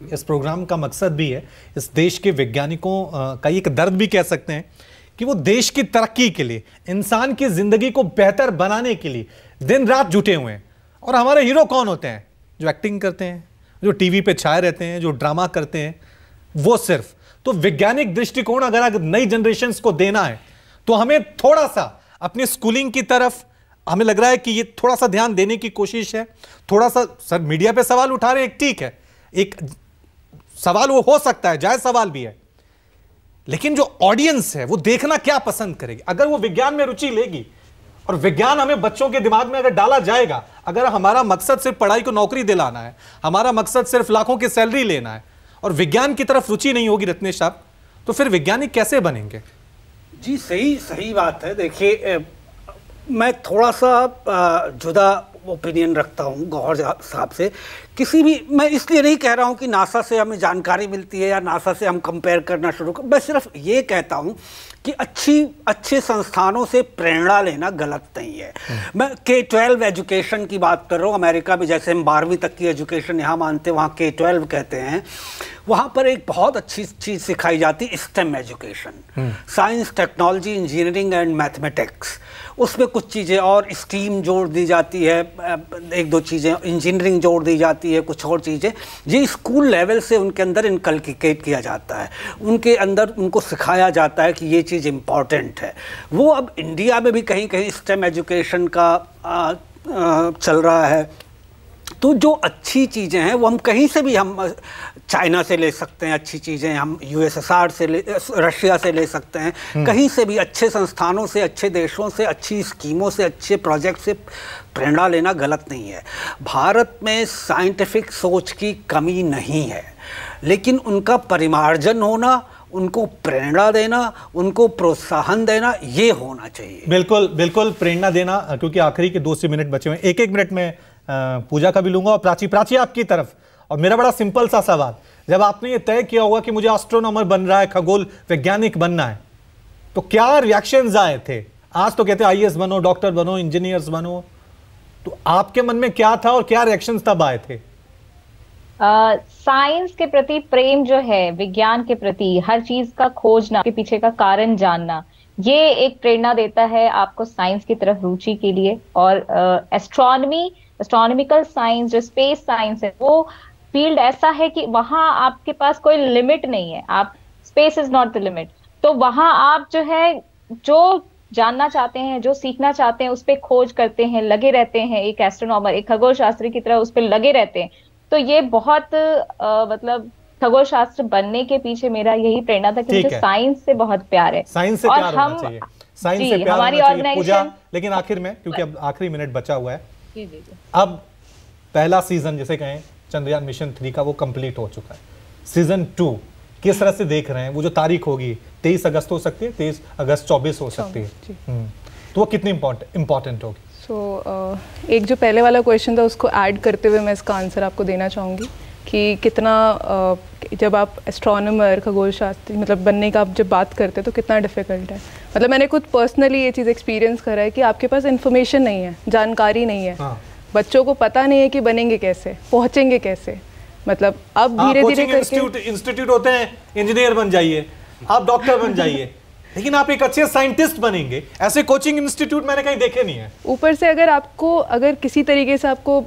इस प्रोग्राम का मकसद भी है, इस देश के वैज्ञानिकों का एक दर्द भी कह सकते हैं कि वो देश की तरक्की के लिए, इंसान की जिंदगी को बेहतर बनाने के लिए दिन रात जुटे हुए हैं। और हमारे हीरो कौन होते हैं? जो एक्टिंग करते हैं, जो टीवी पे छाए रहते हैं, जो ड्रामा करते हैं, वो सिर्फ। तो वैज्ञानिक दृष्टिकोण अगर नई जनरेशन को देना है तो हमें थोड़ा सा अपनी स्कूलिंग की तरफ, हमें लग रहा है कि ये थोड़ा सा ध्यान देने की कोशिश है। थोड़ा सा सर मीडिया पे सवाल उठा रहे हैं, ठीक है, एक सवाल वो हो सकता है, जायज सवाल भी है, लेकिन जो ऑडियंस है वो देखना क्या पसंद करेगी। अगर वो विज्ञान में रुचि लेगी और विज्ञान हमें बच्चों के दिमाग में अगर डाला जाएगा, अगर हमारा मकसद सिर्फ पढ़ाई को नौकरी दिलाना है, हमारा मकसद सिर्फ लाखों की सैलरी लेना है और विज्ञान की तरफ रुचि नहीं होगी रत्नेश साहब, तो फिर वैज्ञानिक कैसे बनेंगे? जी सही बात है। देखिए, मैं थोड़ा सा जुदा ओपिनियन रखता हूँ गौहर साहब से। किसी भी, मैं इसलिए नहीं कह रहा हूँ कि नासा से हमें जानकारी मिलती है या नासा से हम कंपेयर करना शुरू कर, मैं सिर्फ ये कहता हूँ कि अच्छे संस्थानों से प्रेरणा लेना गलत नहीं है। मैं K-12 एजुकेशन की बात कर रहा हूँ। अमेरिका में जैसे हम 12वीं तक की एजुकेशन यहाँ मानते हैं, वहाँ K-12 कहते हैं। वहाँ पर एक बहुत अच्छी चीज़ सिखाई जाती है, stem education, science, technology, engineering and mathematics. उसमें कुछ चीज़ें और स्टीम जोड़ दी जाती है, एक दो चीज़ें इंजीनियरिंग जोड़ दी जाती है, कुछ और चीज़ें। ये स्कूल लेवल से उनके अंदर इनकलकेट किया जाता है, उनके अंदर उनको सिखाया जाता है कि ये चीज़ इम्पॉर्टेंट है। वो अब इंडिया में भी कहीं कहीं स्टेम एजुकेशन का चल रहा है। तो जो अच्छी चीज़ें हैं वो हम कहीं से भी, हम चाइना से ले सकते हैं अच्छी चीज़ें, हम USSR से रशिया से ले सकते हैं, कहीं से भी अच्छे संस्थानों से, अच्छे देशों से, अच्छी स्कीमों से, अच्छे प्रोजेक्ट से प्रेरणा लेना गलत नहीं है। भारत में साइंटिफिक सोच की कमी नहीं है, लेकिन उनका परिमार्जन होना, उनको प्रेरणा देना, उनको प्रोत्साहन देना, ये होना चाहिए। बिल्कुल बिल्कुल, प्रेरणा देना। क्योंकि आखिरी के 2 मिनट बचे हुए हैं, एक मिनट में पूजा का भी लूंगा और प्राची आपकी तरफ। और मेरा बड़ा सिंपल सा सवाल, जब आपने ये तय किया होगा कि मुझे एस्ट्रोनॉमर बन रहा है, खगोल वैज्ञानिक बनना है, तो क्या रिएक्शंस आए थे? आज तो कहते हैं IAS बनो, डॉक्टर बनो, इंजीनियर्स बनो, तो आपके मन में क्या था और क्या रिएक्शंस तब आए थे? साइंस के प्रति प्रेम जो है, विज्ञान के प्रति हर चीज का खोजना, के पीछे का कारण जानना, ये एक प्रेरणा देता है आपको साइंस की तरफ रुचि के लिए। और एस्ट्रोनॉमिकल साइंस, जो स्पेस साइंस है, वो फील्ड ऐसा है कि वहां आपके पास कोई लिमिट नहीं है। आप, space is not the limit. तो वहां आप जो है, जो जानना चाहते हैं, जो सीखना चाहते हैं, उस पर खोज करते हैं, लगे रहते हैं। एक एस्ट्रोनॉमर, एक खगोल शास्त्री की तरह उस पर लगे रहते हैं। तो ये बहुत मतलब खगोल शास्त्र बनने के पीछे मेरा यही प्रेरणा था कि मुझे साइंस से बहुत प्यार है। साइंस से प्यार होना चाहिए, साइंस से प्यार हमारी होना चाहिए। पूजा, लेकिन आखिर में, क्योंकि अब आखिरी मिनट बचा हुआ है, अब पहला सीजन जिसे कहें चंद्रयान मिशन 3 का, वो कंप्लीट हो चुका है। सीजन 2 किस तरह से देख रहे हैं? वो जो तारीख होगी 23 अगस्त हो सकती है, 23 अगस्त 24 हो सकती है, तो वो कितनी इंपॉर्टेंट होगी? एक जो पहले वाला क्वेश्चन था उसको ऐड करते हुए मैं इसका आंसर आपको देना चाहूँगी कि कितना जब आप एस्ट्रोनॉमर, खगोल शास्त्री मतलब बनने का आप जब बात करते हैं तो कितना डिफ़िकल्ट है। मतलब मैंने खुद पर्सनली ये चीज़ एक्सपीरियंस करा है कि आपके पास इन्फॉर्मेशन नहीं है, जानकारी नहीं है। बच्चों को पता नहीं है कि बनेंगे कैसे, पहुँचेंगे कैसे। मतलब अब धीरे-धीरे करके इंस्टीट्यूट होते हैं, इंजीनियर बन जाइए, आप डॉक्टर बन जाइए, लेकिन आप एक अच्छे साइंटिस्ट बनेंगे, ऐसे कोचिंग इंस्टीट्यूट मैंने कहीं देखे नहीं है। ऊपर से अगर किसी तरीके से आपको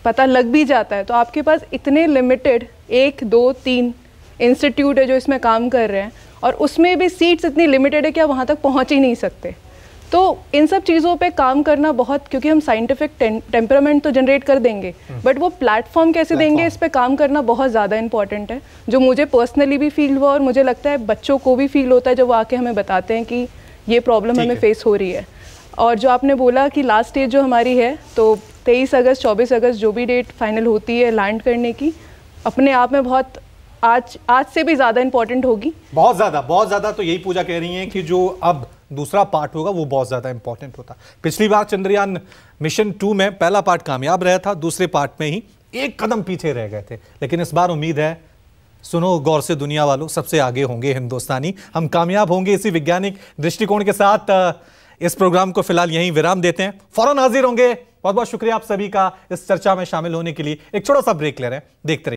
पता लग भी जाता है तो आपके पास इतने लिमिटेड 1, 2, 3 इंस्टीट्यूट है जो इसमें काम कर रहे हैं, और उसमें भी सीट्स इतनी लिमिटेड है कि आप वहाँ तक पहुँच ही नहीं सकते। तो इन सब चीज़ों पे काम करना बहुत, क्योंकि हम साइंटिफिक टेम्परामेंट तो जनरेट कर देंगे, बट वो प्लेटफॉर्म कैसे देंगे, इस पे काम करना बहुत ज़्यादा इंपॉर्टेंट है, जो मुझे पर्सनली भी फील हुआ और मुझे लगता है बच्चों को भी फील होता है जब वो आके हमें बताते हैं कि ये प्रॉब्लम हमें फेस हो रही है। और जो आपने बोला कि लास्ट डेट जो हमारी है, तो 23 अगस्त, 24 अगस्त जो भी डेट फाइनल होती है लैंड करने की, अपने आप में बहुत आज से भी ज़्यादा इंपॉर्टेंट होगी। बहुत ज़्यादा। तो यही पूजा कह रही हैं कि जो अब दूसरा पार्ट होगा वो बहुत ज़्यादा इंपॉर्टेंट होता। पिछली बार चंद्रयान मिशन 2 में पहला पार्ट कामयाब रहा था, दूसरे पार्ट में ही एक कदम पीछे रह गए थे। लेकिन इस बार उम्मीद है, सुनो गौर से दुनिया वालों, सबसे आगे होंगे हिंदुस्तानी, हम कामयाब होंगे। इसी वैज्ञानिक दृष्टिकोण के साथ इस प्रोग्राम को फिलहाल यहीं विराम देते हैं, फौरन हाजिर होंगे। बहुत बहुत शुक्रिया आप सभी का इस चर्चा में शामिल होने के लिए। एक छोटा सा ब्रेक ले रहे हैं, देखते रहिए।